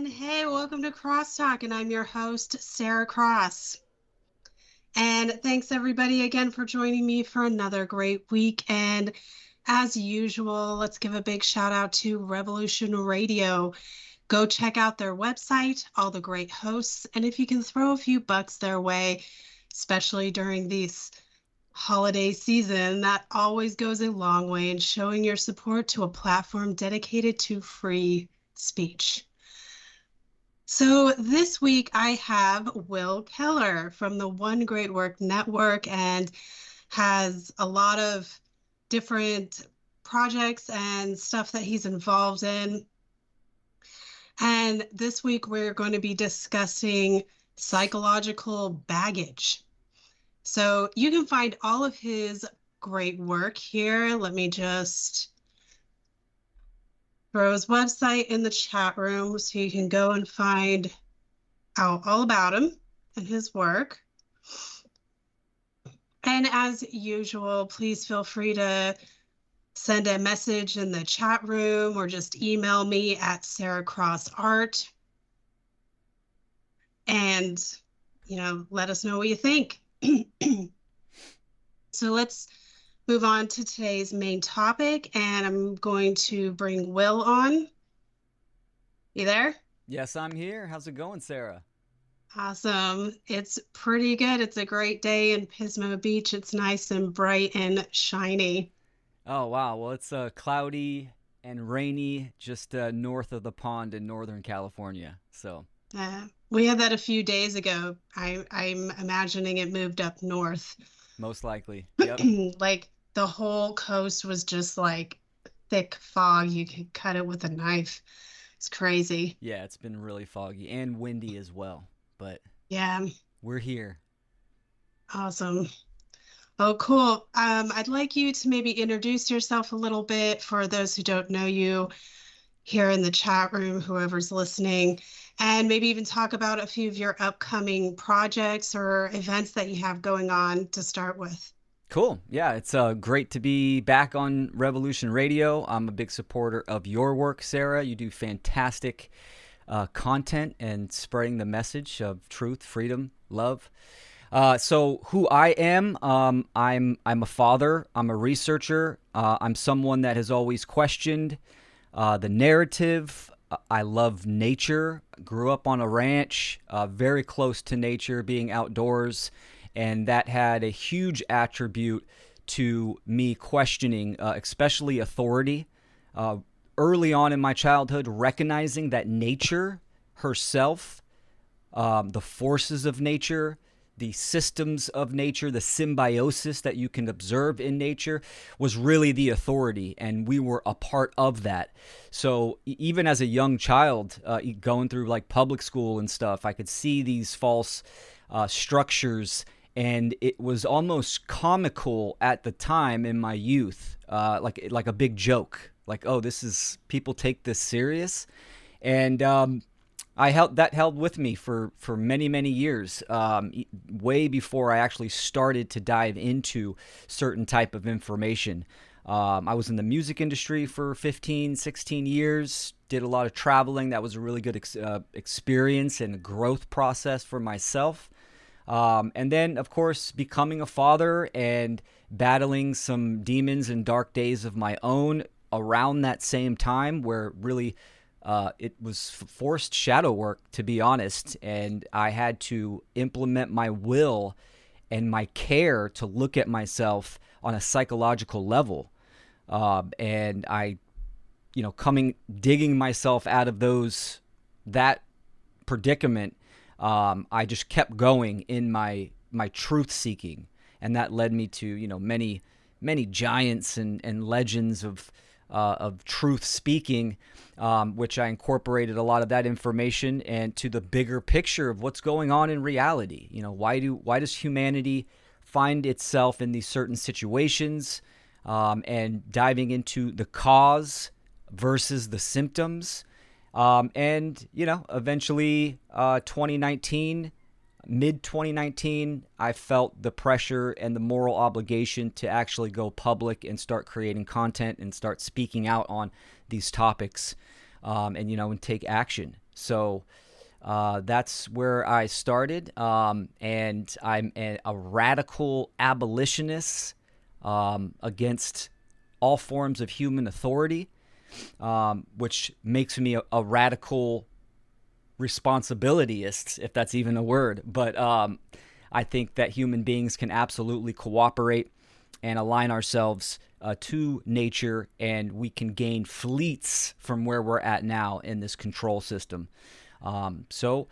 And hey, welcome to CrossTalk, and I'm your host, Sara Cross. And thanks everybody again for joining me for another great week. And as usual, let's give a big shout out to Revolution Radio. Go check out their website, all the great hosts, and if you can throw a few bucks their way, especially during these holiday season, that always goes a long way in showing your support to a platform dedicated to free speech. So this week I have Will Keller from the One Great Work Network and has a lot of different projects and stuff that he's involved in. And this week we're going to be discussing psychological baggage. So you can find all of his great work here. Let me just throw his website in the chat room so you can go and find out all about him and his work. And as usual, please feel free to send a message in the chat room or just email me at saracrossart and, let us know what you think. So let's move on to today's main topic, and I'm going to bring Will on. You there? Yes, I'm here. How's it going, Sara? Awesome. It's pretty good. It's a great day in Pismo Beach. It's nice and bright and shiny. Oh, wow. Well, it's cloudy and rainy just north of the pond in Northern California. So, We had that a few days ago. I'm imagining it moved up north. most likely. Yep. Like the whole coast was just like thick fog. You could cut it with a knife. It's crazy. Yeah, it's been really foggy and windy as well. But Yeah, we're here. awesome. Oh, cool. I'd like you to maybe introduce yourself a little bit for those who don't know you here in the chat room, whoever's listening, and maybe even talk about a few of your upcoming projects or events that you have going on to start with. Cool. Yeah, it's great to be back on Revolution Radio. I'm a big supporter of your work, Sara. You do fantastic content and spreading the message of truth, freedom, love. So who I am, I'm a father. I'm a researcher. I'm someone that has always questioned the narrative. I love nature. Grew up on a ranch, very close to nature, being outdoors, and that had a huge attribute to me questioning, especially authority. Early on in my childhood, recognizing that nature herself, the forces of nature, the systems of nature, the symbiosis that you can observe in nature was really the authority, and we were a part of that. So even as a young child, going through like public school and stuff, I could see these false structures, and it was almost comical at the time in my youth, like a big joke, like, oh, this is, people take this serious. And that held with me for many years, way before I actually started to dive into certain type of information. I was in the music industry for 15, 16 years, did a lot of traveling. That was a really good experience and growth process for myself. And then, of course, becoming a father and battling some demons and dark days of my own around that same time, where really it was forced shadow work, to be honest, and I had to implement my will and my care to look at myself on a psychological level. And I, digging myself out of that predicament, I just kept going in my truth seeking, and that led me to many giants and legends of truth speaking, which I incorporated a lot of that information and to the bigger picture of what's going on in reality. Why does humanity find itself in these certain situations, and diving into the cause versus the symptoms. And eventually, 2019, mid 2019, I felt the pressure and the moral obligation to actually go public and start creating content and start speaking out on these topics. and take action. So that's where I started, and I'm a radical abolitionist against all forms of human authority, which makes me a radical responsibilityist, if that's even a word. But I think that human beings can absolutely cooperate and align ourselves to nature, and we can gain fleets from where we're at now in this control system. So,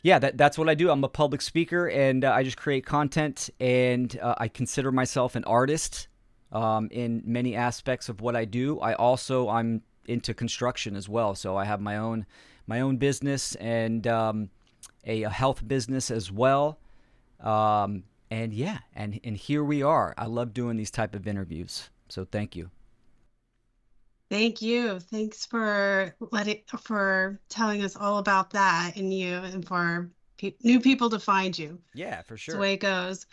yeah, that's what I do. I'm a public speaker, and I just create content, and I consider myself an artist in many aspects of what I do. I'm into construction as well, so I have my own business and a health business as well. And yeah, and here we are. I love doing these type of interviews. So thank you. Thank you. Thanks for telling us all about that and you and for new people to find you. Yeah, for It's the sure. way it goes.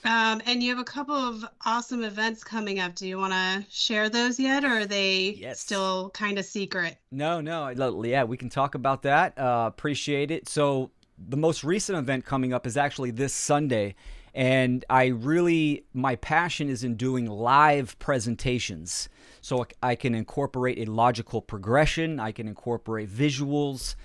And you have a couple of awesome events coming up. Do you want to share those yet, or are they Yes. still kind of secret? No, no. Yeah, we can talk about that. Appreciate it. So the most recent event coming up is actually this Sunday, and my passion is in doing live presentations. So I can incorporate a logical progression. I can incorporate visuals,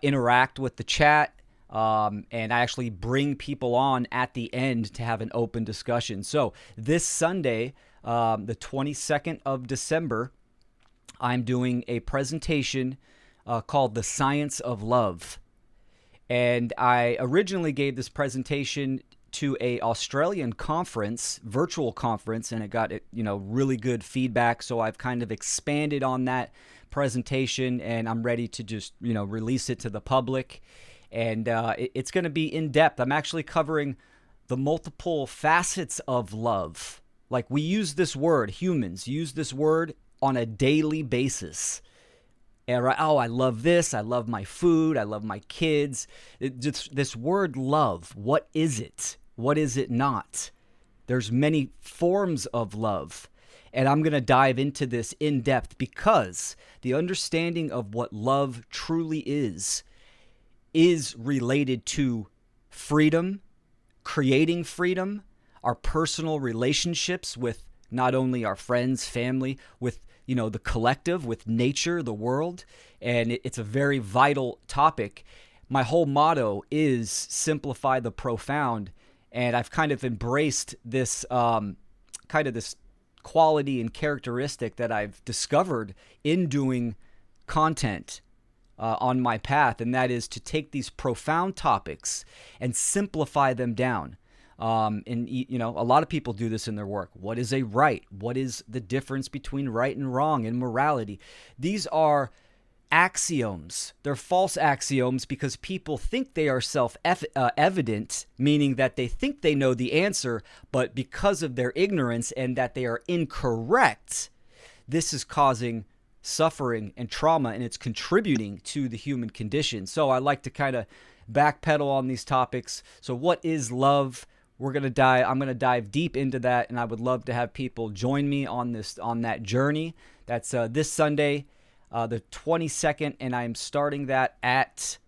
interact with the chat, and I actually bring people on at the end to have an open discussion. So this Sunday, the 22nd of December, I'm doing a presentation called The Science of Love. And I originally gave this presentation to a Australian conference, virtual conference, and it got really good feedback. So I've kind of expanded on that presentation, and I'm ready to just release it to the public. And it's going to be in depth. I'm actually covering the multiple facets of love. Like, we use this word, humans use this word on a daily basis. And right, oh, I love this. I love my food. I love my kids. This word love, what is it? What is it not? There's many forms of love. And I'm going to dive into this in depth because the understanding of what love truly is related to freedom, creating freedom, our personal relationships with not only our friends, family, with the collective, with nature, the world, and it's a very vital topic. My whole motto is simplify the profound, and I've kind of embraced this this quality and characteristic that I've discovered in doing content on my path, and that is to take these profound topics and simplify them down. And a lot of people do this in their work. What is a right? What is the difference between right and wrong and morality? These are axioms. They're false axioms because people think they are self-evident, meaning that they think they know the answer, but because of their ignorance and that they are incorrect, this is causing suffering and trauma, and it's contributing to the human condition. So I like to kind of backpedal on these topics. So what is love? I'm going to dive deep into that, and I would love to have people join me on that journey. That's this Sunday, the 22nd, and I'm starting that at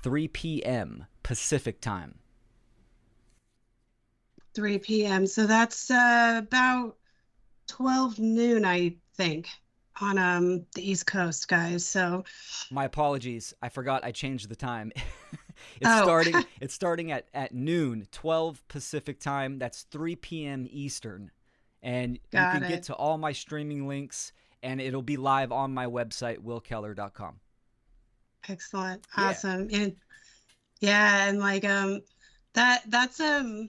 3 p.m. Pacific time. 3 p.m. So that's about 12 noon, I think, on the East Coast, guys. So my apologies. I forgot I changed the time. oh, It's starting at noon, 12 Pacific time. That's 3 p.m. Eastern. And you got can get it. to all my streaming links, and it'll be live on my website, willkeller.com. Excellent. Yeah. Awesome. And yeah, and like that's a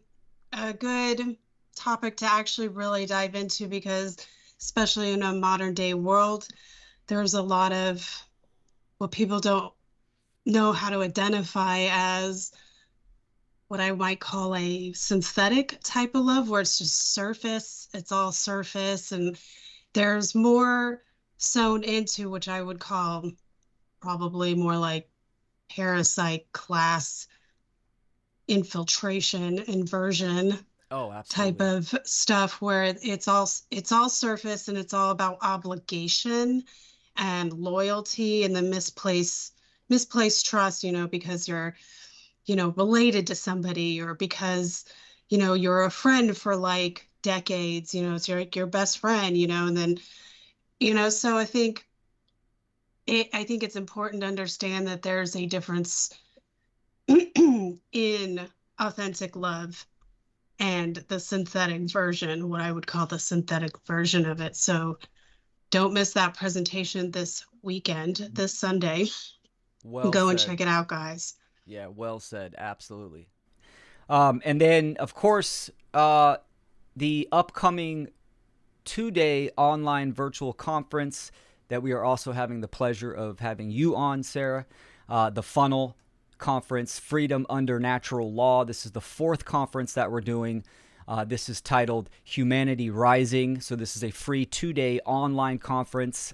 good topic to actually really dive into because especially in a modern day world, there's a lot of what people don't know how to identify as what I might call a synthetic type of love, where it's just surface, it's all surface, and there's more sewn into, which I would call probably more like parasite class infiltration, inversion Oh, type absolutely. of stuff, where it's all surface and it's all about obligation and loyalty and the misplaced trust, because you're, related to somebody, or because, you're a friend for like decades, it's your best friend, and then, so I think it's important to understand that there's a difference in authentic love and the synthetic version, what I would call the synthetic version of it. So don't miss that presentation this weekend, this Sunday. Well Go and said. check it out, guys. Yeah, well said. Absolutely. And then, of course, the upcoming 2 day online virtual conference that we are also having the pleasure of having you on, Sarah. The Funnel Conference, Freedom Under Natural Law. This is the fourth conference that we're doing. This is titled Humanity Rising. So this is a free 2 day online conference,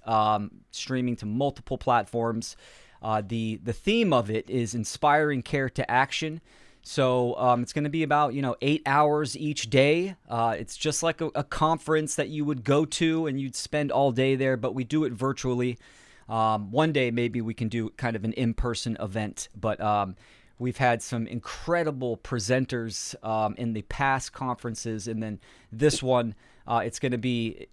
streaming to multiple platforms. The theme of it is inspiring care to action. So it's going to be about 8 hours each day. It's just like a conference that you would go to and you'd spend all day there, but we do it virtually. One day maybe we can do kind of an in-person event, but we've had some incredible presenters in the past conferences, and then this one, it's gonna be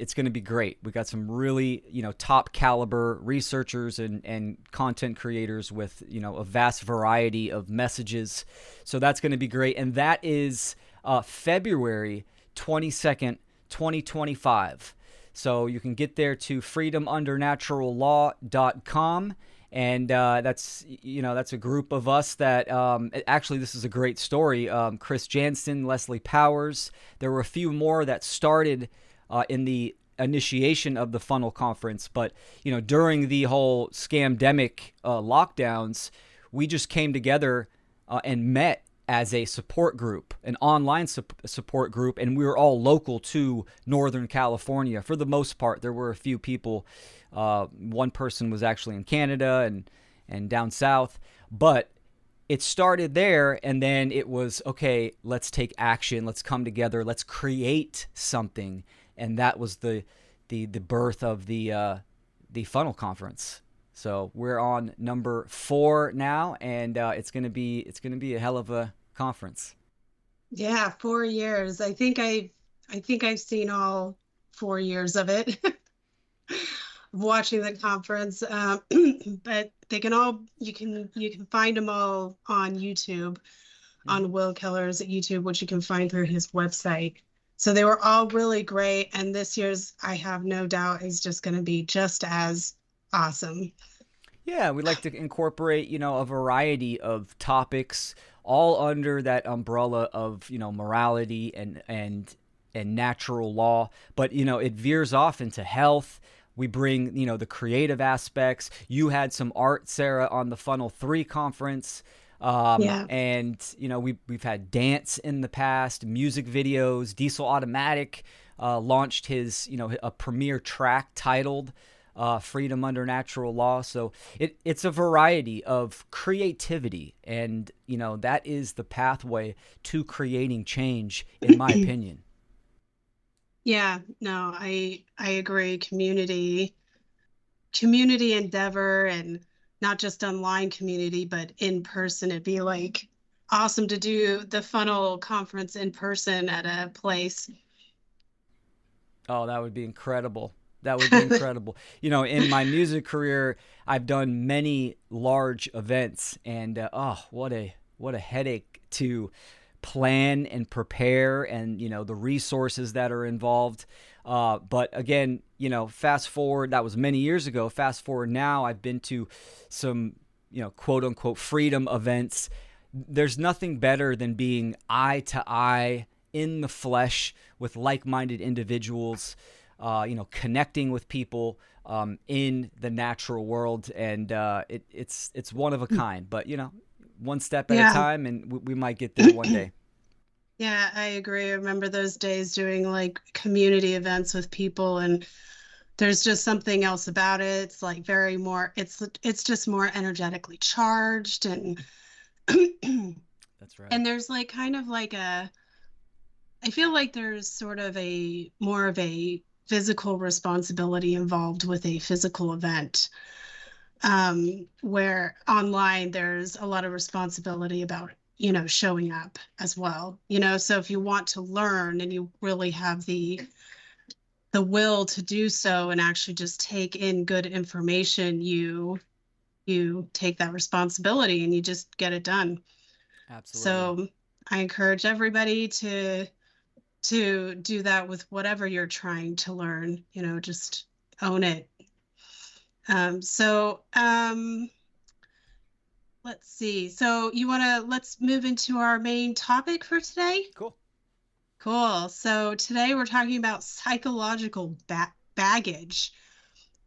great. We got some really top caliber researchers and content creators with a vast variety of messages. So that's gonna be great, and that is February 22nd, 2025. So you can get there to freedomundernaturallaw.com. And that's a group of us that actually, this is a great story. Chris Jansen, Leslie Powers. There were a few more that started in the initiation of the Funnel Conference, but during the whole scamdemic lockdowns, we just came together and met as a support group, an online support group, and we were all local to Northern California for the most part. There were a few people. One person was actually in Canada and down south, but it started there, and then it was, okay, let's take action, let's come together, let's create something, and that was the birth of the Funnel Conference. So we're on number 4 now, and it's gonna be a hell of a conference. Yeah, 4 years. I think I've seen all 4 years of it. Watching the conference, but you can find them all on YouTube, Mm-hmm. on Will Keller's YouTube, which you can find through his website. So they were all really great, and this year's, I have no doubt, is just going to be just as awesome. Yeah, we like to incorporate, a variety of topics all under that umbrella of, morality and natural law, but it veers off into health. We bring, the creative aspects. You had some art, Sarah, on the Funnel 3 conference. Yeah. And we've had dance in the past, music videos. Diesel Automatic launched his a premiere track titled Freedom Under Natural Law. So it's a variety of creativity, and that is the pathway to creating change, in my opinion. Yeah, no, I agree. Community endeavor, and not just online community, but in person. It'd be like awesome to do the Funnel Conference in person at a place. Oh, that would be incredible. That would be incredible. In my music career, I've done many large events, and oh, what a headache to plan and prepare, and the resources that are involved. But again, fast forward, that was many years ago. Fast forward now, I've been to some quote unquote freedom events. There's nothing better than being eye to eye in the flesh with like-minded individuals, connecting with people in the natural world, and it's one of a kind. But one step at a Yeah. time, and we might get there one day. Yeah, I agree. I remember those days doing like community events with people, and there's just something else about it. It's like very more, it's just more energetically charged, and That's right. and there's like kind of like I feel like there's sort of a more of a physical responsibility involved with a physical event. Where online there's a lot of responsibility about, showing up as well. So if you want to learn and you really have the will to do so and actually just take in good information, you take that responsibility and you just get it done. Absolutely. So I encourage everybody to do that with whatever you're trying to learn, just own it. Let's see. So let's move into our main topic for today. Cool. Cool. So today we're talking about psychological baggage.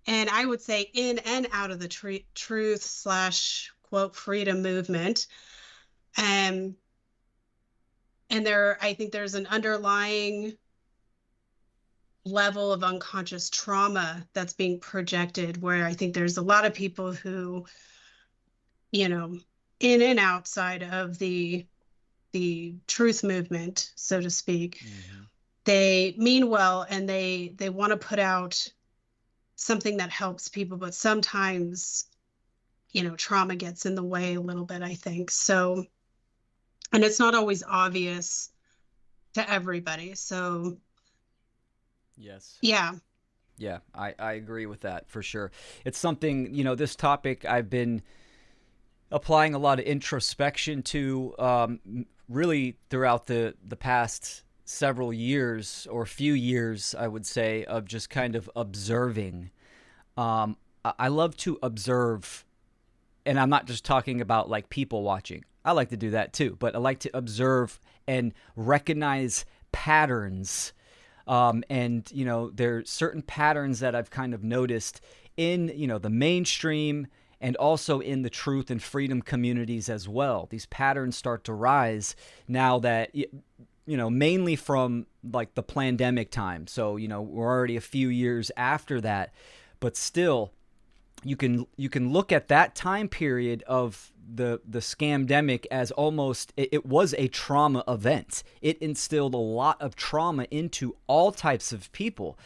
And I would say in and out of the truth slash quote freedom movement. Um, and I think there's an underlying level of unconscious trauma that's being projected, where I think there's a lot of people who, in and outside of the truth movement, so to speak, Mm-hmm. they mean well and they want to put out something that helps people, but sometimes, trauma gets in the way a little bit, I think. So, and it's not always obvious to everybody. So, Yes. yeah. Yeah, I agree with that for sure. It's something, this topic I've been applying a lot of introspection to, really throughout the past several years or few years, I would say, of just kind of observing. I love to observe, and I'm not just talking about like people watching. I like to do that too, but I like to observe and recognize patterns. And there are certain patterns that I've kind of noticed in the mainstream and also in the truth and freedom communities as well. These patterns start to rise now that mainly from like the pandemic time. So we're already a few years after that, but still you can look at that time period of the scamdemic as almost it was a trauma event. It instilled a lot of trauma into all types of people.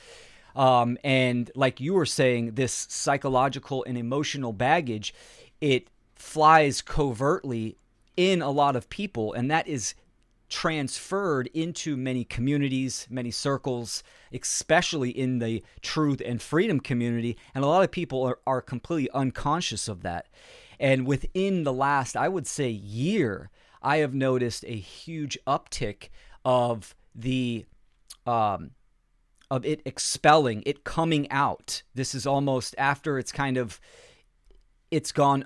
And like you were saying, this psychological and emotional baggage, it flies covertly in a lot of people, and that is transferred into many communities, many circles, especially in the truth and freedom community. And a lot of people are completely unconscious of that. And within the last, I would say, year, I have noticed a huge uptick of the of it expelling, it coming out. This is almost after it's gone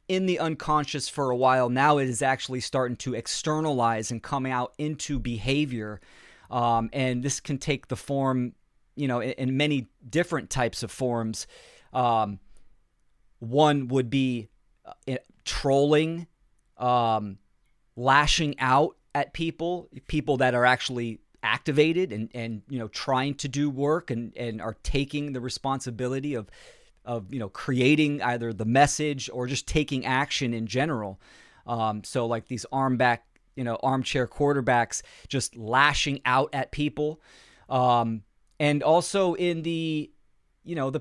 in the unconscious for a while. Now it is actually starting to externalize and come out into behavior. And this can take the form, in many different types of forms. One would be trolling, lashing out at people that are actually activated and trying to do work and are taking the responsibility of creating either the message or just taking action in general. So like these armchair quarterbacks just lashing out at people. And also in the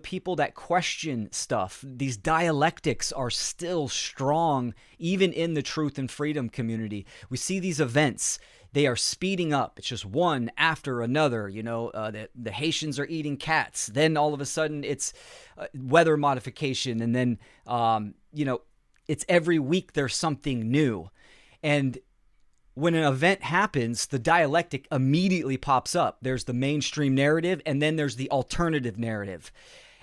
people that question stuff, these dialectics are still strong even in the truth and freedom community. We see these events. They are speeding up. It's just one after another. The Haitians are eating cats. Then all of a sudden it's weather modification. And then, it's every week there's something new. And when an event happens, the dialectic immediately pops up. There's the mainstream narrative, and then there's the alternative narrative.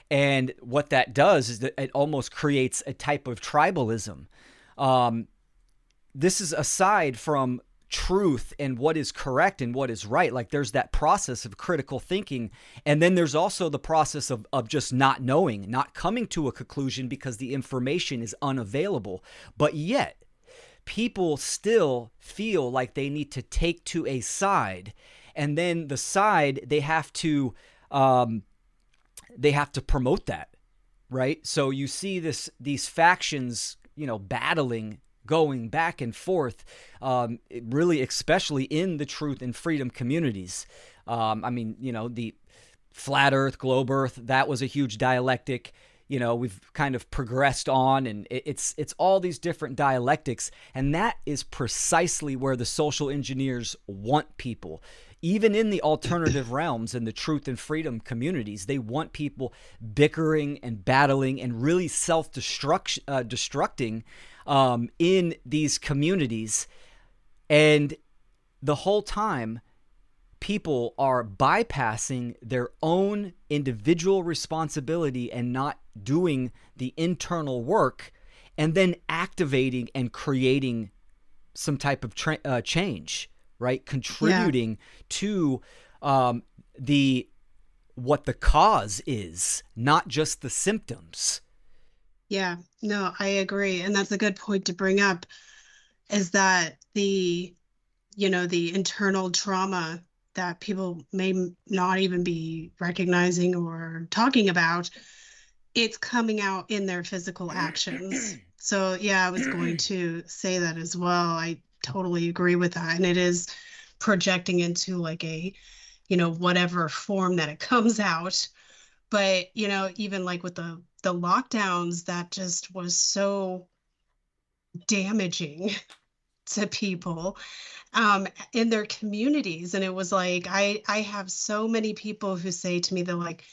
And what that does is that it almost creates a type of tribalism. This is aside from truth and what is correct and what is right. Like there's that process of critical thinking. And then there's also the process of just not knowing, not coming to a conclusion because the information is unavailable. But yet, people still feel like they need to take to a side, and then the side they have to promote that, right? So you see these factions, battling, going back and forth, really, especially in the truth and freedom communities. The flat earth, globe earth, that was a huge dialectic. We've kind of progressed on, and it's all these different dialectics, and that is precisely where the social engineers want people. Even in the alternative realms and the truth and freedom communities, they want people bickering and battling and really self-destructing in these communities. And the whole time, people are bypassing their own individual responsibility and not doing the internal work, and then activating and creating some type of change, right? Yeah. Contributing to the what the cause is, not just the symptoms. Yeah. No, I agree. And that's a good point to bring up, is that the internal trauma that people may not even be recognizing or talking about, it's coming out in their physical actions. So, yeah, I was going to say that as well. I totally agree with that. And it is projecting into like whatever form that it comes out. But, even like with the lockdowns, that just was so damaging to people in their communities. And it was like, I have so many people who say to me, they're like,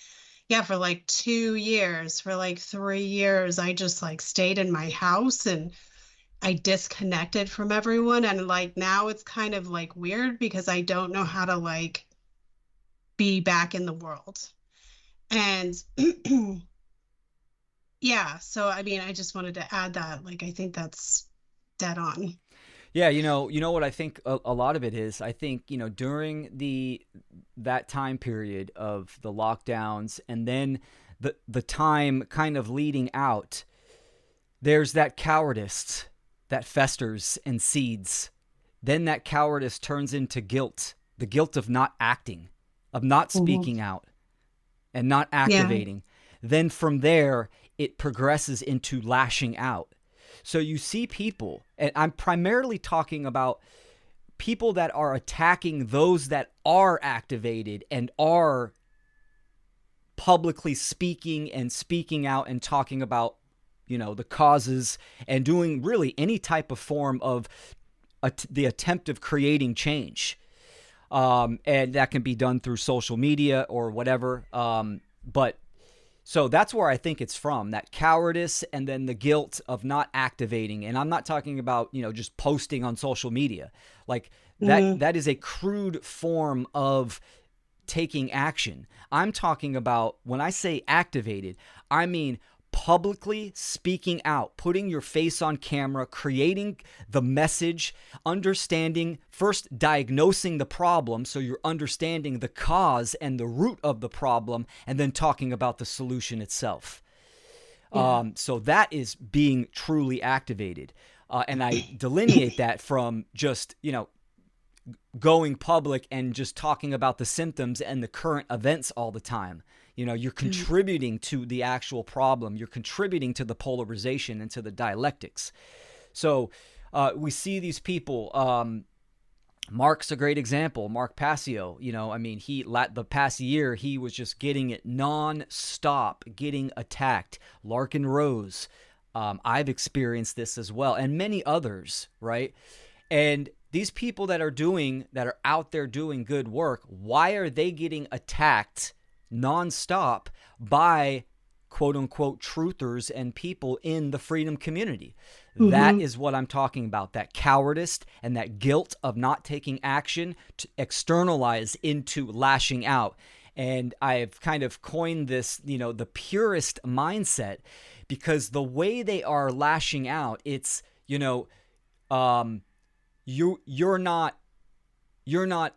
yeah, for like 2 years, for like 3 years, I just like stayed in my house and I disconnected from everyone. And like now it's kind of like weird because I don't know how to like be back in the world. And yeah, so I mean, I just wanted to add that. Like, I think that's dead on. Yeah, you know what I think a lot of it is. I think during that time period of the lockdowns, and then the time kind of leading out, there's that cowardice that festers and seeds. Then that cowardice turns into guilt, the guilt of not acting, of not Mhm. speaking out, and not Yeah. activating. Then from there, it progresses into lashing out. So you see people, and I'm primarily talking about people that are attacking those that are activated and are publicly speaking and speaking out and talking about, the causes, and doing really any type of form of the attempt of creating change. And that can be done through social media or whatever. But so that's where I think it's from, that cowardice and then the guilt of not activating. And I'm not talking about, just posting on social media. Like Hmm. that is a crude form of taking action. I'm talking about, when I say activated, I mean publicly speaking out, putting your face on camera, creating the message, understanding, first diagnosing the problem, so you're understanding the cause and the root of the problem, and then talking about the solution itself. Yeah. So that is being truly activated. And I delineate that from just, going public and just talking about the symptoms and the current events all the time. You're Mm. contributing to the actual problem. You're contributing to the polarization and to the dialectics. So we see these people. Mark's a great example. Mark Passio, I mean, the past year, he was just getting it non-stop, getting attacked. Larkin Rose, I've experienced this as well, and many others, right? And these people that are out there doing good work, why are they getting attacked nonstop by quote unquote truthers and people in the freedom community? That Hmm. is what I'm talking about. That cowardice and that guilt of not taking action to externalize into lashing out. And I've kind of coined this, the purist mindset, because the way they are lashing out, it's, um, you're not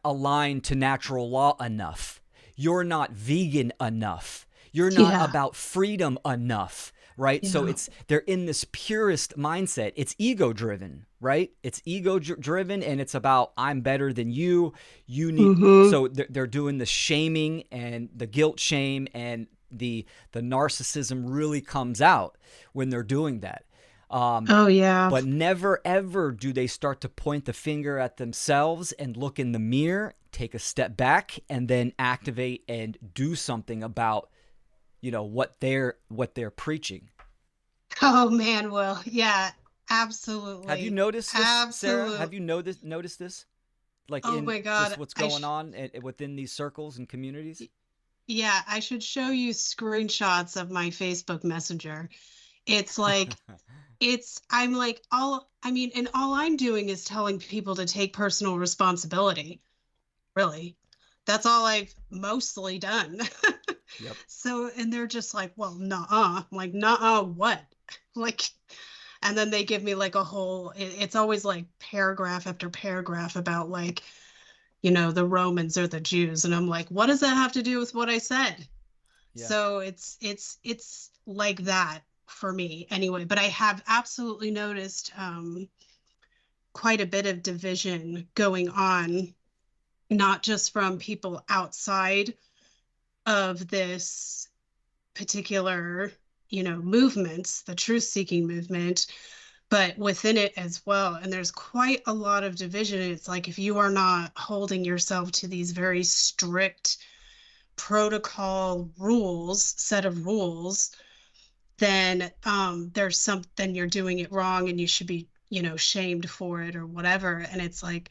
aligned to natural law enough. You're not vegan enough. You're not Yeah. about freedom enough, right? So Yeah. they're in this purist mindset. It's ego driven, right? It's ego driven, and it's about, I'm better than you. You need. Hmm. So they're doing the shaming and the guilt shame, and the narcissism really comes out when they're doing that. Oh, yeah. But never ever do they start to point the finger at themselves and look in the mirror, take a step back, and then activate and do something about, what they're preaching. Oh, man, Will. Yeah, Have you absolutely. noticed this, Sarah? Have Absolute. you noticed this, like Oh, in my just God. what's going on within these circles and communities? Yeah, I should show you screenshots of my Facebook Messenger. It's like, I'm like, and all I'm doing is telling people to take personal responsibility, really. That's all I've mostly done. Yep. So, and they're just like, well, nah, I'm like, nah, what? Like, and then they give me like a whole, it's always like paragraph after paragraph about like, the Romans or the Jews. And I'm like, what does that have to do with what I said? Yeah. So it's like that for me anyway. But I have absolutely noticed quite a bit of division going on, not just from people outside of this particular, movements, the truth seeking movement, but within it as well. And there's quite a lot of division. It's like if you are not holding yourself to these very strict protocol rules, set of rules, then then you're doing it wrong and you should be, shamed for it or whatever. And it's like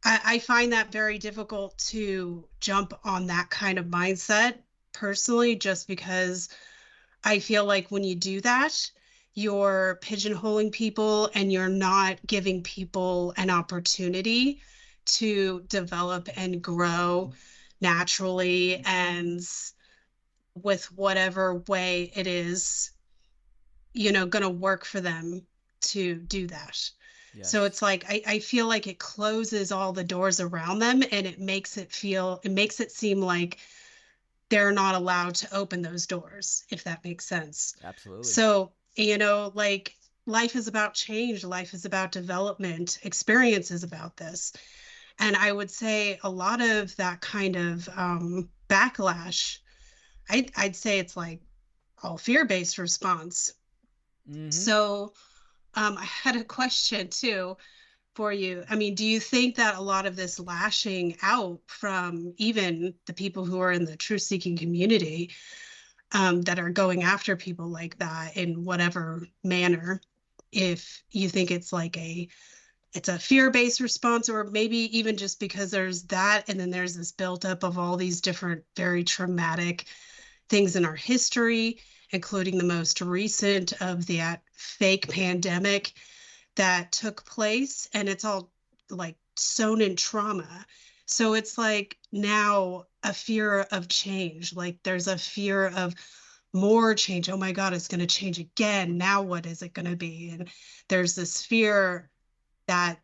I find that very difficult to jump on that kind of mindset personally, just because I feel like when you do that, you're pigeonholing people and you're not giving people an opportunity to develop and grow naturally and with whatever way it is, going to work for them to do that. So Yes. it's like I feel like it closes all the doors around them and it makes it seem like they're not allowed to open those doors, if that makes sense. Absolutely. So, like life is about change, life is about development, experience is about this. And I would say a lot of that kind of backlash, I'd say it's like all fear-based response. Mm-hmm. So I had a question too for you. I mean, do you think that a lot of this lashing out from even the people who are in the truth seeking community, that are going after people like that in whatever manner, if you think it's a fear-based response, or maybe even just because there's that and then there's this buildup of all these different very traumatic things in our history, including the most recent of that fake pandemic that took place, and it's all like sewn in trauma. So it's like now a fear of change, like there's a fear of more change. Oh my God, it's going to change again. Now what is it going to be? And there's this fear that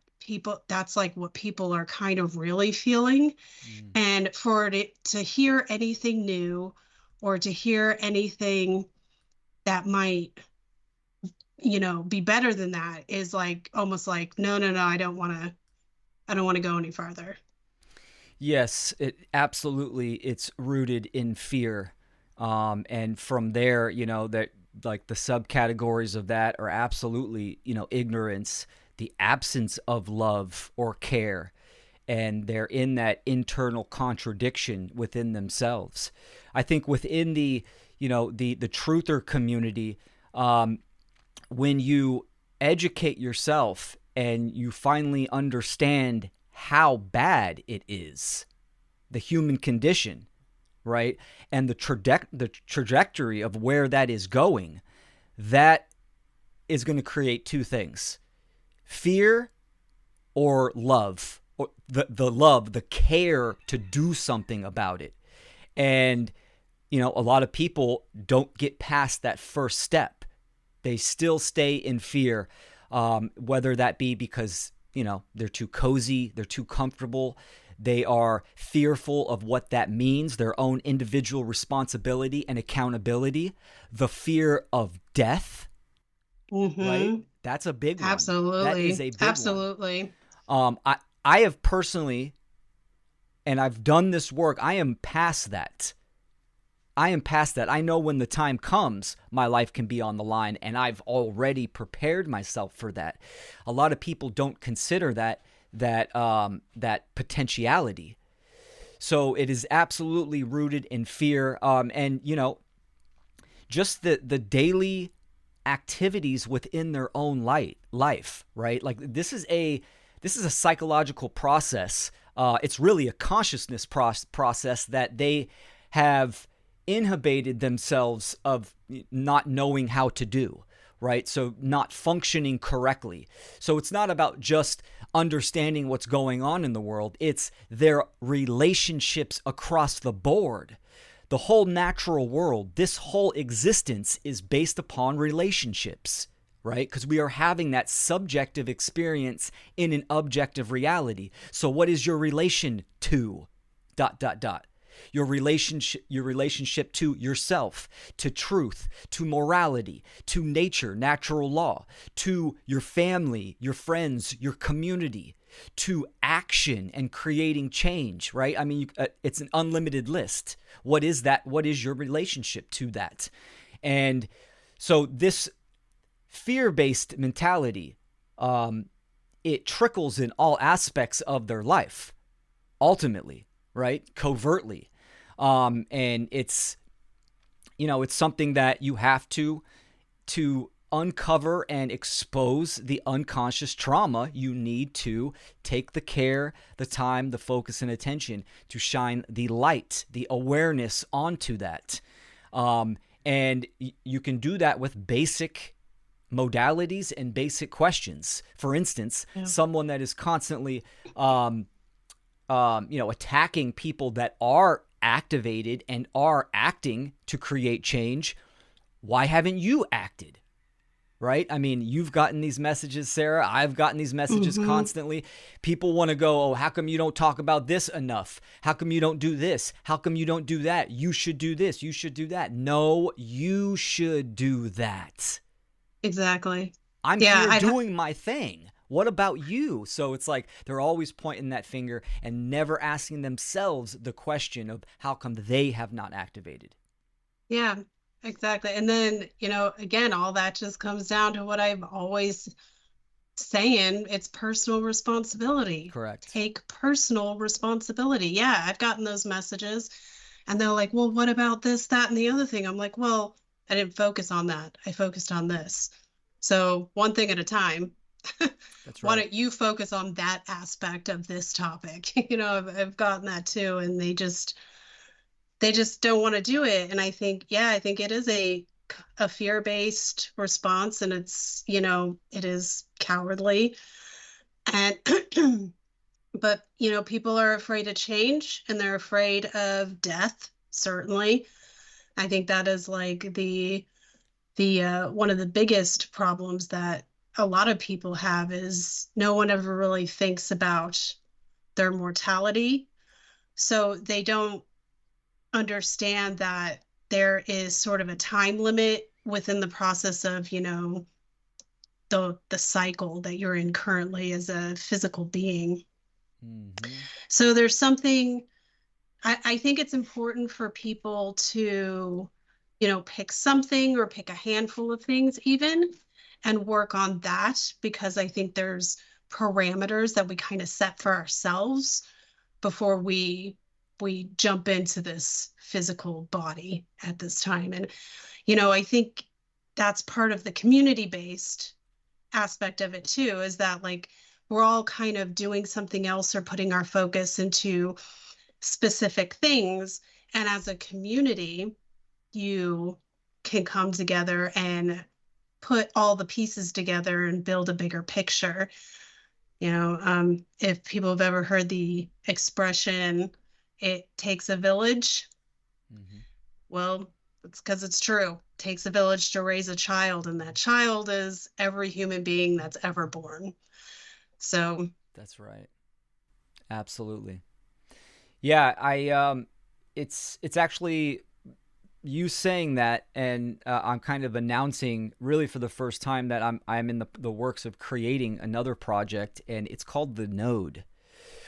that's like what people are kind of really feeling. Mm. And for it to hear anything new or to hear anything that might, be better than that is like almost like, no, no, no, I don't want to go any farther. Yes, it's rooted in fear, and from there, that like the subcategories of that are absolutely, ignorance, the absence of love or care, and they're in that internal contradiction within themselves. I think within the truther community, when you educate yourself and you finally understand how bad it is, the human condition, right? And the trajectory of where that is going, that is going to create two things: fear or love, or the love, the care to do something about it. And, a lot of people don't get past that first step. They still stay in fear, whether that be because, they're too cozy, they're too comfortable, they are fearful of what that means, their own individual responsibility and accountability, the fear of death, right? Mm-hmm. That's a big one. That is Absolutely. a big one. Absolutely. I have personally, and I've done this work, I am past that. I am past that. I know when the time comes, my life can be on the line, and I've already prepared myself for that. A lot of people don't consider that potentiality. So it is absolutely rooted in fear, and just the daily activities within their own life, right? Like this is a psychological process. It's really a consciousness process that they have inhibited themselves of not knowing how to do, right? So not functioning correctly. So it's not about just understanding what's going on in the world. It's their relationships across the board. The whole natural world, this whole existence is based upon relationships, right? Because we are having that subjective experience in an objective reality. So what is your relation to ... Your relationship to yourself, to truth, to morality, to nature, natural law, to your family, your friends, your community, to action and creating change, right? I mean, it's an unlimited list. What is that? What is your relationship to that? And so this fear-based mentality, it trickles in all aspects of their life, ultimately, right? Covertly. And it's something that you have to uncover and expose the unconscious trauma. You need to take the care, the time, the focus, and attention to shine the light, the awareness onto that. And you can do that with basic modalities and basic questions. For instance, someone that is constantly attacking people that are activated and are acting to create change. Why haven't you acted? Right? I mean, you've gotten these messages, Sarah. I've gotten these messages constantly. People want to go, oh, how come you don't talk about this enough? How come you don't do this? How come you don't do that? You should do this. You should do that. No, you should do that. Exactly. I'm here doing my thing. What about you? So it's like they're always pointing that finger and never asking themselves the question of how come they have not activated. Yeah, exactly. And then, again, all that just comes down to what I'm always saying. It's personal responsibility. Correct. Take personal responsibility. Yeah, I've gotten those messages and they're like, well, what about this, that, and the other thing? I'm like, well, I didn't focus on that. I focused on this. So one thing at a time. That's right. Why don't you focus on that aspect of this topic? I've gotten that too, and they just don't want to do it. And I think it is a fear-based response, and it's, it is cowardly. And but people are afraid of change, and they're afraid of death, certainly. I think that is like the one of the biggest problems that a lot of people have is no one ever really thinks about their mortality. So they don't understand that there is sort of a time limit within the process of, the cycle that you're in currently as a physical being. So there's something, I think it's important for people to, pick something or pick a handful of things even, and work on that, because I think there's parameters that we kind of set for ourselves before we jump into this physical body at this time. And, I think that's part of the community-based aspect of it too, is that like we're all kind of doing something else or putting our focus into specific things. And as a community, you can come together and put all the pieces together and build a bigger picture. If people have ever heard the expression, it takes a village. Well, it's because it's true. It takes a village to raise a child, and that child is every human being that's ever born. So that's right. Absolutely. Yeah, it's actually you saying that, and I'm kind of announcing really for the first time that I'm in the works of creating another project, and it's called the node.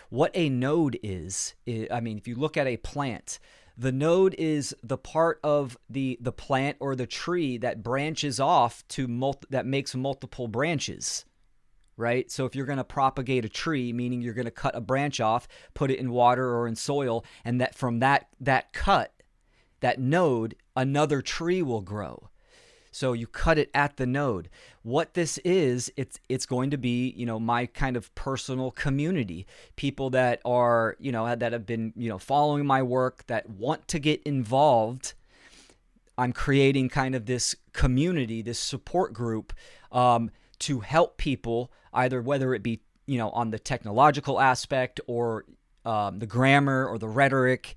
What a node is, I mean, if you look at a plant, The node is the part of the plant or the tree that branches off that makes multiple branches, right? So if you're going to propagate a tree, meaning you're going to cut a branch off, put it in water or in soil, and that from that cut, that node, another tree will grow. So you cut it at the node. What this is, it's going to be, my kind of personal community. People that are, that have been, following my work, that want to get involved. I'm creating kind of this community, this support group, to help people, either whether it be, on the technological aspect or the grammar or the rhetoric,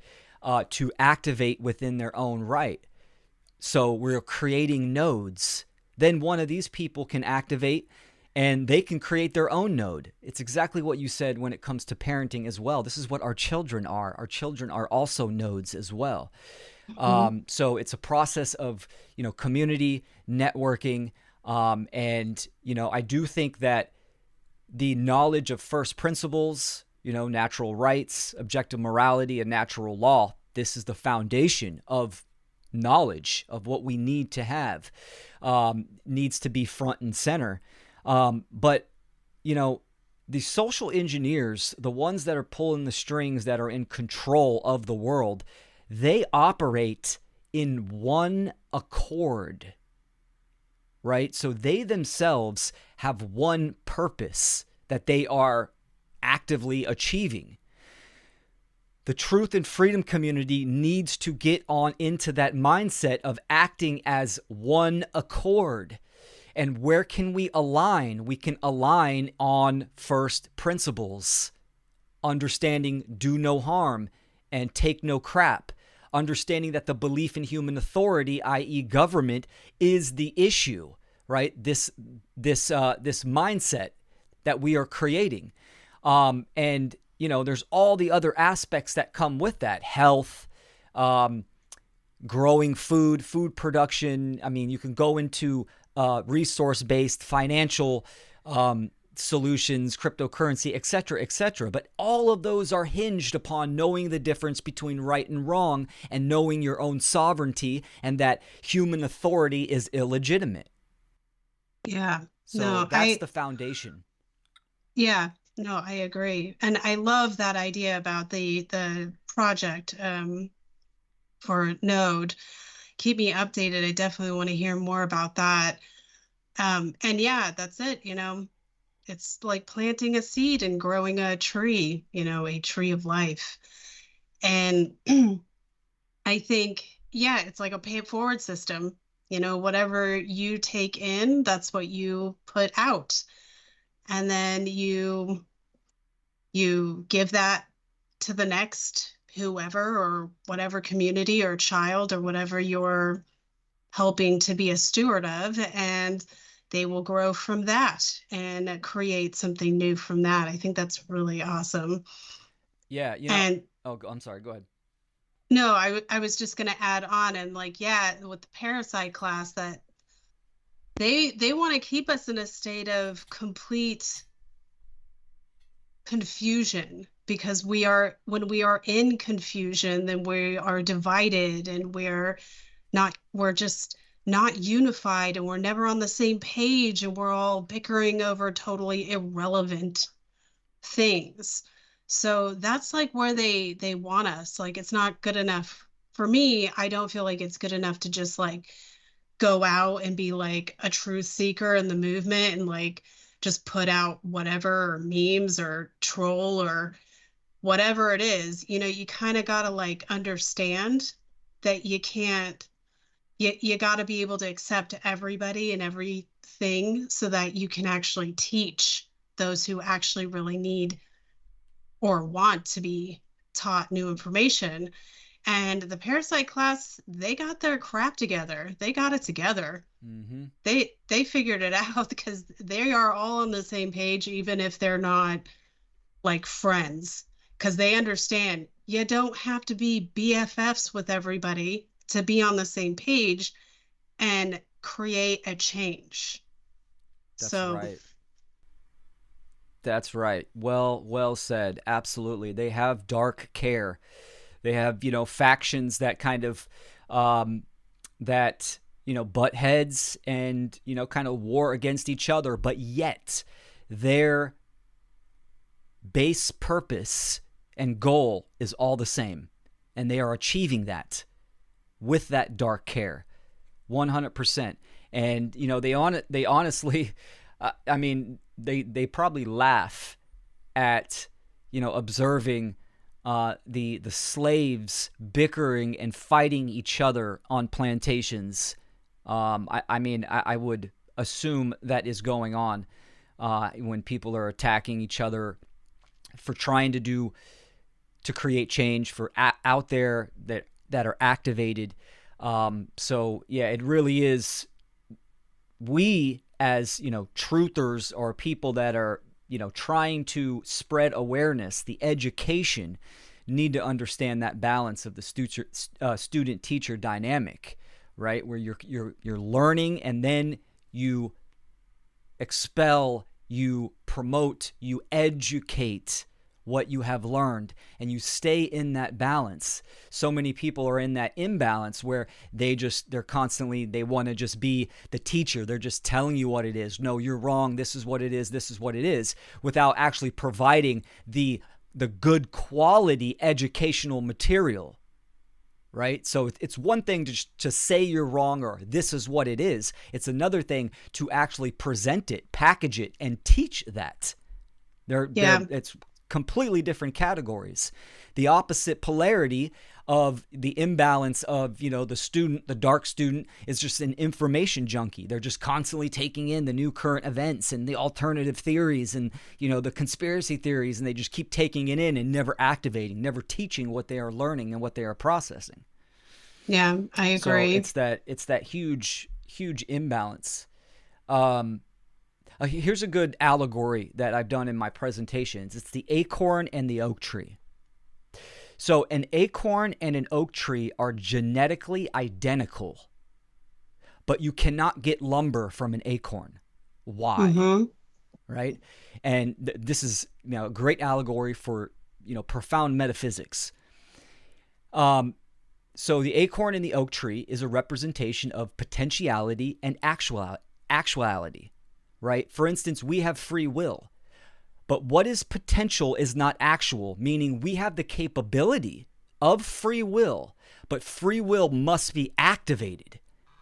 to activate within their own right. So we're creating nodes. Then one of these people can activate and they can create their own node. It's exactly what you said when it comes to parenting as well. This is what our children are. Our children are also nodes as well. Mhm. So it's a process of, community networking. And, I do think that the knowledge of first principles, natural rights, objective morality, and natural law, this is the foundation of knowledge of what we need to have, needs to be front and center. But, the social engineers, the ones that are pulling the strings, that are in control of the world, they operate in one accord, right? So they themselves have one purpose that they are actively achieving. The truth and freedom community needs to get on into that mindset of acting as one accord. And where can we align? We can align on first principles, understanding do no harm and take no crap, understanding that the belief in human authority, i.e., government, is the issue, right? This mindset that we are creating, and there's all the other aspects that come with that: health, growing food production. I mean, you can go into resource-based financial solutions, cryptocurrency, etc., etc. But all of those are hinged upon knowing the difference between right and wrong and knowing your own sovereignty and that human authority is illegitimate. Yeah. So No, that's the foundation. yeah, no, I agree. And I love that idea about the project for Node. Keep me updated. I definitely want to hear more about that. And yeah, that's it, it's like planting a seed and growing a tree, a tree of life. And I think, yeah, it's like a pay it forward system. Whatever you take in, that's what you put out. And then you give that to the next whoever or whatever community or child or whatever you're helping to be a steward of, and they will grow from that and create something new from that. I think that's really awesome. Yeah, And oh, I'm sorry, go ahead. no, I was just going to add on and like, yeah, with the parasite class that they want to keep us in a state of complete confusion, because when we are in confusion, then we are divided and we're just not unified, and we're never on the same page, and we're all bickering over totally irrelevant things. So that's like where they want us. Like, it's not good enough for me. I don't feel like it's good enough to just like go out and be like a truth seeker in the movement and like just put out whatever, or memes or troll or whatever it is. You kind of got to like understand that you got to be able to accept everybody and everything so that you can actually teach those who actually really need or want to be taught new information. And the parasite class, they got their crap together. They got it together. Mm-hmm. They figured it out because they are all on the same page, even if they're not like friends, because they understand you don't have to be BFFs with everybody to be on the same page and create a change. That's So, right. That's right. Well said. Absolutely. They have dark care. They have, factions that kind of, that, butt heads and, kind of war against each other, but yet their base purpose and goal is all the same. And they are achieving that with that dark care, 100%. And, they honestly, I mean, they probably laugh at, observing the slaves bickering and fighting each other on plantations. I would assume that is going on when people are attacking each other for trying to create change, for out there that are activated. So yeah, it really is. We as truthers, or people that are trying to spread awareness, the education, need to understand that balance of the student teacher dynamic, right? Where you're learning, and then you expel, you promote, you educate what you have learned, and you stay in that balance. So many people are in that imbalance where they're constantly, they want to just be the teacher. They're just telling you what it is. No, you're wrong. This is what it is. This is what it is, without actually providing the good quality educational material. Right? So it's one thing to say you're wrong, or this is what it is. It's another thing to actually present it, package it, and teach that. It's completely different categories. The opposite polarity of the imbalance of, the dark student is just an information junkie. They're just constantly taking in the new current events and the alternative theories and, the conspiracy theories, and they just keep taking it in and never activating, never teaching what they are learning and what they are processing. Yeah, I agree. So it's that huge imbalance. Here's a good allegory that I've done in my presentations. It's the acorn and the oak tree. So an acorn and an oak tree are genetically identical, but you cannot get lumber from an acorn. Why? Mm-hmm. Right? And this is a great allegory for profound metaphysics. So the acorn and the oak tree is a representation of potentiality and actuality. Right? For instance, we have free will. But what is potential is not actual, meaning we have the capability of free will, but free will must be activated,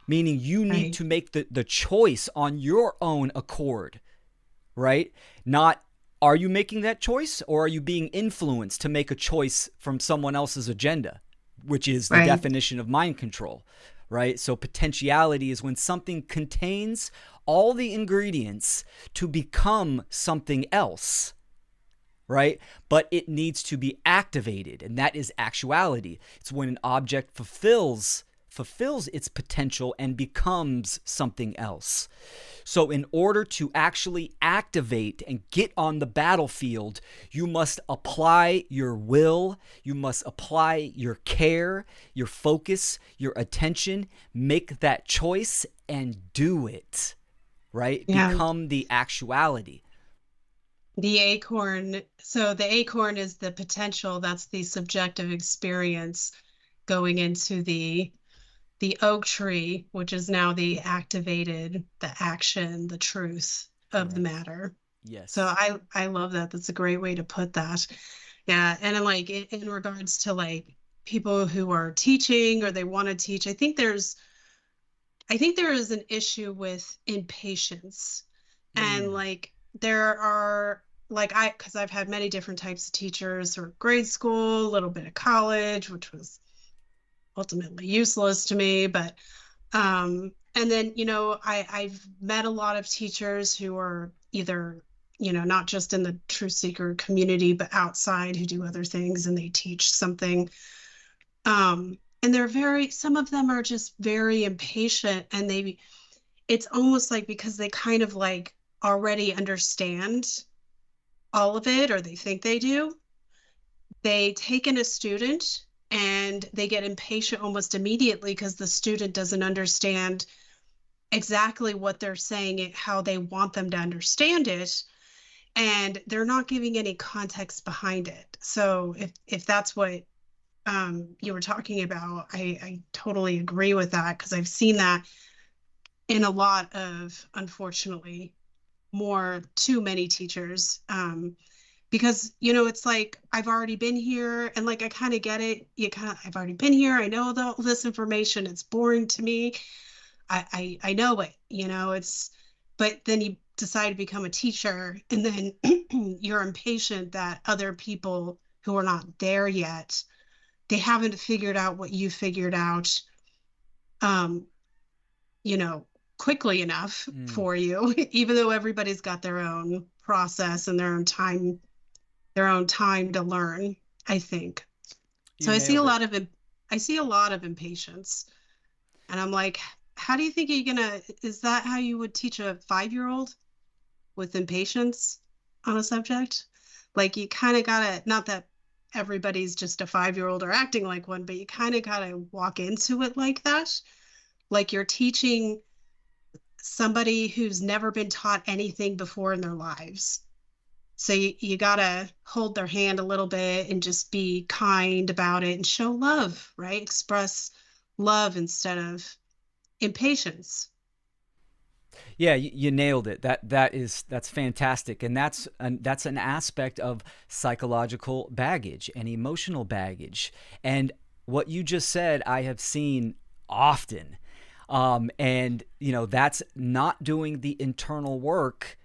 meaning you need to make the choice on your own accord, right? Not, are you making that choice, or are you being influenced to make a choice from someone else's agenda, which is the definition of mind control, right? So potentiality is when something contains all the ingredients to become something else, right? But it needs to be activated, and that is actuality. It's when an object fulfills its potential and becomes something else. So in order to actually activate and get on the battlefield, you must apply your will, you must apply your care, your focus, your attention, make that choice and do it. Right? Yeah. Become the actuality. The acorn. So the acorn is the potential. That's the subjective experience going into the oak tree, which is now the activated, the action, the truth of the matter. Yes. So I love that. That's a great way to put that. Yeah. And in regards to people who are teaching or they want to teach, I think there is an issue with impatience. And there are because I've had many different types of teachers, or grade school, a little bit of college, which was ultimately useless to me. But and then I've met a lot of teachers who are either not just in the truth seeker community, but outside, who do other things, and they teach something. And some of them are just very impatient, and it's almost like because they kind of already understand all of it, or they think they do, they take in a student and they get impatient almost immediately because the student doesn't understand exactly what they're saying, how they want them to understand it, and they're not giving any context behind it. So if that's what you were talking about, I totally agree with that because I've seen that in a lot of, unfortunately, more too many teachers. Because it's like I've already been here and like I kind of get it. I've already been here. I know all this information. It's boring to me. I know it. It's but then you decide to become a teacher and then you're impatient that other people who are not there yet, they haven't figured out what you figured out. Um, you know, quickly enough Mm, for you, even though everybody's got their own process and their own time to learn, I think. So you nailed it. I see a lot of impatience. And I'm like, how do you think you're gonna is that how you would teach a 5-year-old with impatience on a subject? Like you kind of gotta, not that everybody's just a 5-year-old or acting like one, but you kind of gotta walk into it like that. Like you're teaching somebody who's never been taught anything before in their lives. So you gotta hold their hand a little bit and just be kind about it and show love, right? Express love instead of impatience. Yeah, you nailed it. That's fantastic, and that's an aspect of psychological baggage and emotional baggage. And what you just said, I have seen often, and that's not doing the internal work.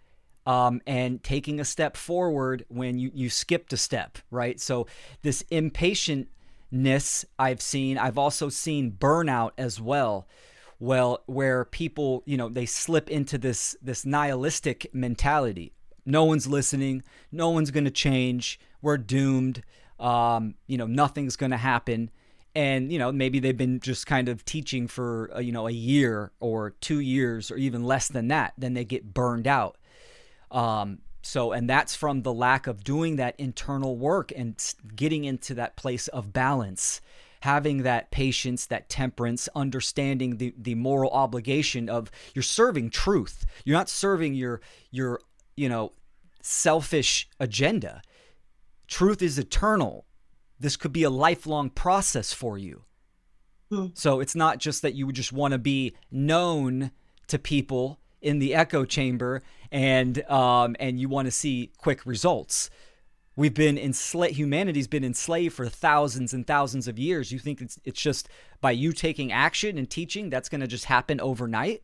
And taking a step forward when you skipped a step, right? So this impatientness I've also seen burnout as well. Well, where people, they slip into this nihilistic mentality. No one's listening. No one's going to change. We're doomed. Nothing's going to happen. And maybe they've been just kind of teaching for a year or 2 years or even less than that. Then they get burned out. And that's from the lack of doing that internal work and getting into that place of balance, having that patience, that temperance, understanding the moral obligation of you're serving truth. You're not serving your selfish agenda. Truth is eternal. This could be a lifelong process for you. Hmm. So it's not just that you would just want to be known to people in the echo chamber and you want to see quick results. We've been enslaved. Humanity's been enslaved for thousands and thousands of years. You think it's just by you taking action and teaching that's going to just happen overnight?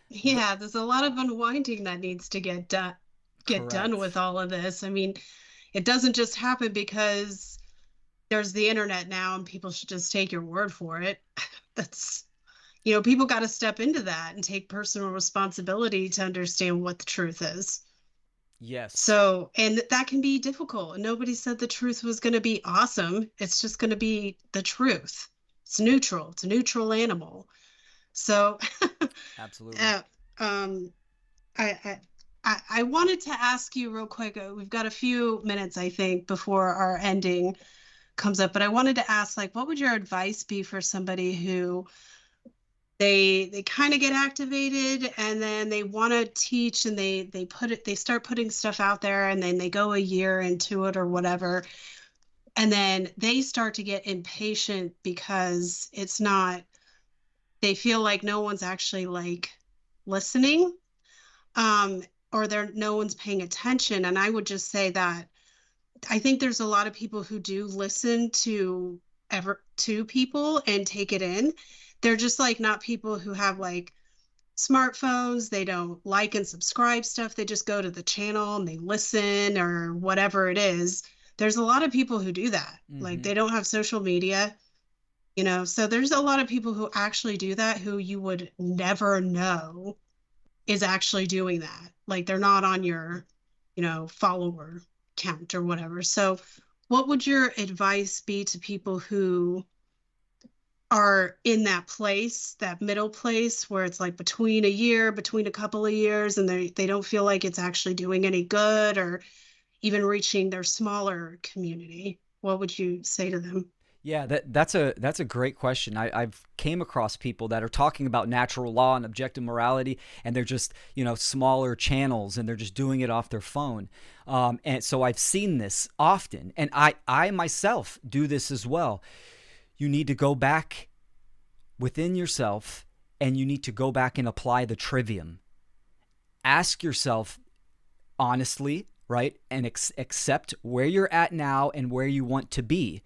Yeah, there's a lot of unwinding that needs to get done with Correct. all of this. I mean, it doesn't just happen because there's the internet now and people should just take your word for it. That's people got to step into that and take personal responsibility to understand what the truth is. Yes. So, and that can be difficult. And nobody said the truth was going to be awesome. It's just going to be the truth. It's neutral. It's a neutral animal. So, Absolutely. uh, um, I wanted to ask you real quick. We've got a few minutes, I think, before our ending comes up. But I wanted to ask, like, what would your advice be for somebody who they kind of get activated and then they want to teach and they start putting stuff out there and then they go a year into it or whatever and then they start to get impatient because it's not they feel like no one's actually like listening, um or they're no one's paying attention. And I would just say that I think there's a lot of people who do listen to people and take it in. They're just like not people who have like smartphones. They don't like and subscribe stuff. They just go to the channel and they listen or whatever it is. There's a lot of people who do that. Like Mm-hmm. they don't have social media, so there's a lot of people who actually do that who you would never know is actually doing that. Like they're not on your, follower count or whatever. So, what would your advice be to people who are in that place, that middle place where it's like between a year, between a couple of years, and they don't feel like it's actually doing any good or even reaching their smaller community? What would you say to them? Yeah, that's a great question. I've came across people that are talking about natural law and objective morality, and they're just smaller channels, and they're just doing it off their phone. And so I've seen this often, and I myself do this as well. you need to go back within yourself and you need to go back and apply the trivium. Ask yourself honestly, right? And accept where you're at now and where you want to be.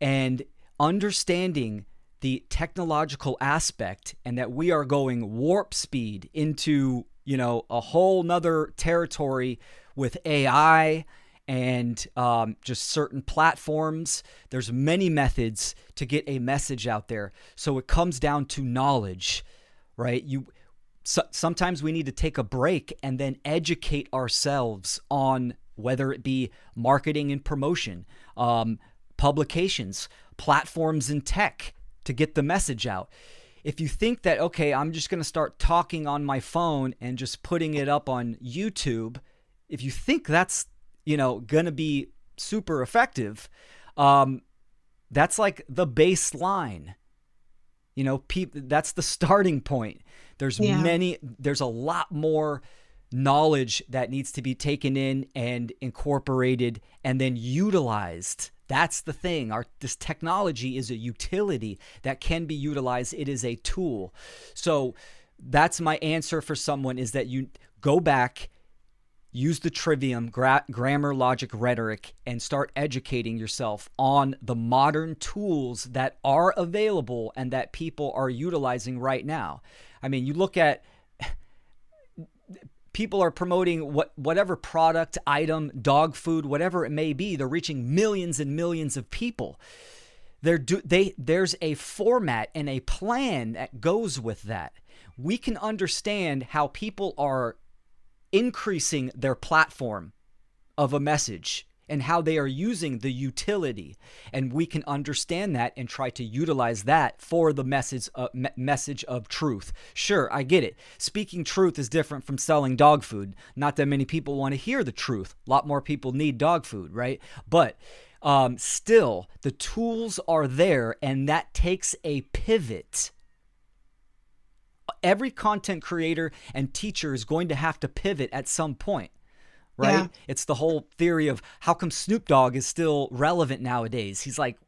And understanding the technological aspect and that we are going warp speed into, a whole nother territory with AI and just certain platforms. There's many methods to get a message out there. So it comes down to knowledge, right? Sometimes we need to take a break and then educate ourselves on whether it be marketing and promotion, publications, platforms in tech to get the message out. If you think that, okay, I'm just going to start talking on my phone and just putting it up on YouTube, if you think that's, going to be super effective, that's like the baseline. That's the starting point. There's a lot more knowledge that needs to be taken in and incorporated and then utilized. That's the thing. This technology is a utility that can be utilized. It is a tool. So that's my answer for someone, is that you go back, use the trivium, grammar, logic, rhetoric, and start educating yourself on the modern tools that are available and that people are utilizing right now. I mean, you look at people are promoting whatever product, item, dog food, whatever it may be. They're reaching millions and millions of people. There's a format and a plan that goes with that. We can understand how people are increasing their platform of a message and how they are using the utility, and we can understand that and try to utilize that for the message of truth. Sure, I get it. Speaking truth is different from selling dog food. Not that many people want to hear the truth. A lot more people need dog food, right? But still, the tools are there, and that takes a pivot. Every content creator and teacher is going to have to pivot at some point, right? Yeah. It's the whole theory of how come Snoop Dogg is still relevant nowadays. He's like,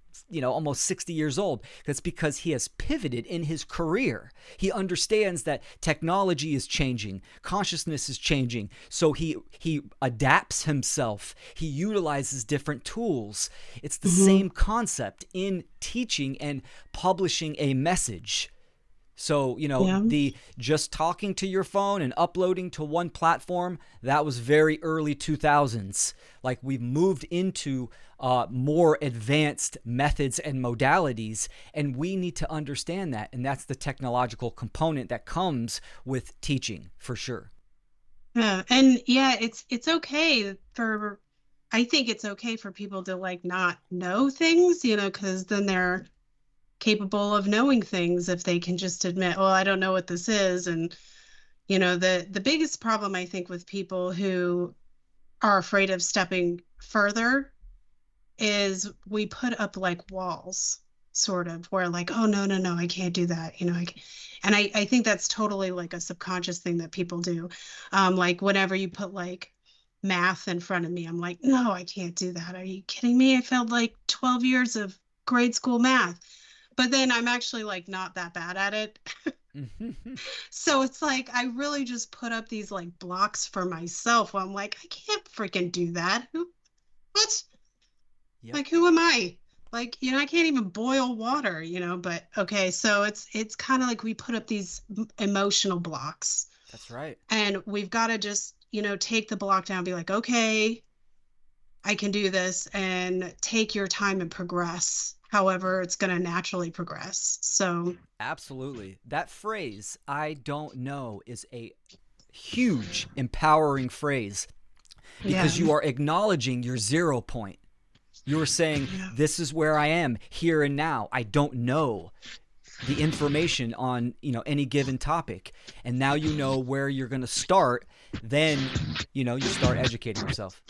almost 60 years old. That's because he has pivoted in his career. He understands that technology is changing, consciousness is changing. So he adapts himself. He utilizes different tools. It's the same concept in teaching and publishing a message. So, the just talking to your phone and uploading to one platform, that was very early 2000s. Like, we've moved into more advanced methods and modalities, and we need to understand that. And that's the technological component that comes with teaching, for sure. Yeah. And it's okay I think it's okay for people to not know things, because then they're capable of knowing things if they can just admit, well, I don't know what this is. And the biggest problem, I think, with people who are afraid of stepping further is we put up walls, sort of, where oh, no, I can't do that, and I think that's totally a subconscious thing that people do. Whenever you put math in front of me, I'm like, no, I can't do that. Are you kidding me? I failed 12 years of grade school math. But then I'm actually not that bad at it. So it's I really just put up these blocks for myself. I'm I can't freaking do that. What? Yep. Who am I? I can't even boil water, but okay. So it's kind of we put up these emotional blocks. That's right. And we've got to just, take the block down and be okay, I can do this, and take your time and progress. However, it's going to naturally progress. So absolutely. That phrase, I don't know, is a huge empowering phrase, because you are acknowledging your 0 point. You're saying, this is where I am here and now. I don't know the information on, any given topic. And now you know where you're going to start. Then, you start educating yourself.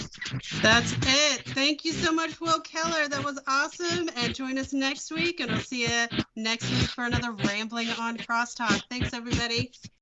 That's it. Thank you so much, Will Keller. That was awesome. And join us next week. And I'll see you next week for another Rambling on CrossTalk. Thanks, everybody.